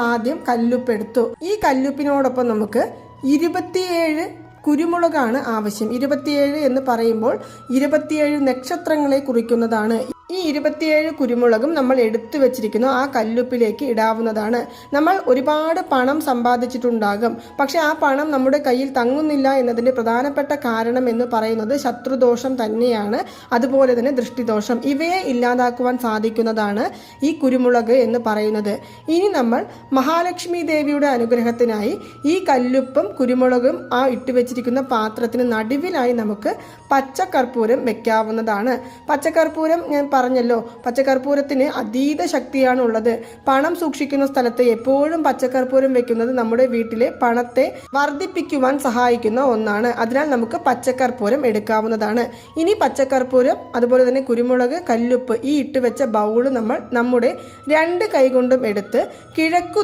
ആദ്യം കല്ലുപ്പ് എടുത്തു. ഈ കല്ലുപ്പിനോടൊപ്പം നമുക്ക് 27 കുരുമുളകാണ് ആവശ്യം. 27 എന്ന് പറയുമ്പോൾ 27 നക്ഷത്രങ്ങളെ കുറിക്കുന്നതാണ്. ഈ 27 കുരുമുളകും നമ്മൾ എടുത്തു വെച്ചിരിക്കുന്നു ആ കല്ലുപ്പിലേക്ക് ഇടാവുന്നതാണ്. നമ്മൾ ഒരുപാട് പണം സമ്പാദിച്ചിട്ടുണ്ടാകും, പക്ഷെ ആ പണം നമ്മുടെ കയ്യിൽ തങ്ങുന്നില്ല എന്നതിൻ്റെ പ്രധാനപ്പെട്ട കാരണം എന്ന് പറയുന്നത് ശത്രുദോഷം തന്നെയാണ്. അതുപോലെ തന്നെ ദൃഷ്ടിദോഷം. ഇവയെ ഇല്ലാതാക്കുവാൻ സാധിക്കുന്നതാണ് ഈ കുരുമുളക് എന്ന് പറയുന്നത്. ഇനി നമ്മൾ മഹാലക്ഷ്മി ദേവിയുടെ അനുഗ്രഹത്തിനായി ഈ കല്ലുപ്പും കുരുമുളകും ആ ഇട്ടുവെച്ചിരിക്കുന്ന പാത്രത്തിന് നടുവിലായി നമുക്ക് പച്ചക്കർപ്പൂരം വെക്കാവുന്നതാണ്. പച്ചക്കർപ്പൂരം ഞാൻ പറഞ്ഞല്ലോ, പച്ചക്കർപ്പൂരത്തിന് അതീത ശക്തിയാണുള്ളത്. പണം സൂക്ഷിക്കുന്ന സ്ഥലത്ത് എപ്പോഴും പച്ചക്കർപ്പൂരം വെക്കുന്നത് നമ്മുടെ വീട്ടിലെ പണത്തെ വർദ്ധിപ്പിക്കുവാൻ സഹായിക്കുന്ന ഒന്നാണ്. അതിനാൽ നമുക്ക് പച്ചക്കർപ്പൂരം എടുക്കാവുന്നതാണ്. ഇനി പച്ചക്കർപ്പൂരം അതുപോലെ തന്നെ കുരുമുളക്, കല്ലുപ്പ് ഈ ഇട്ടുവെച്ച ബൗള് നമ്മൾ നമ്മുടെ 2 കൈകൊണ്ടും എടുത്ത് കിഴക്കു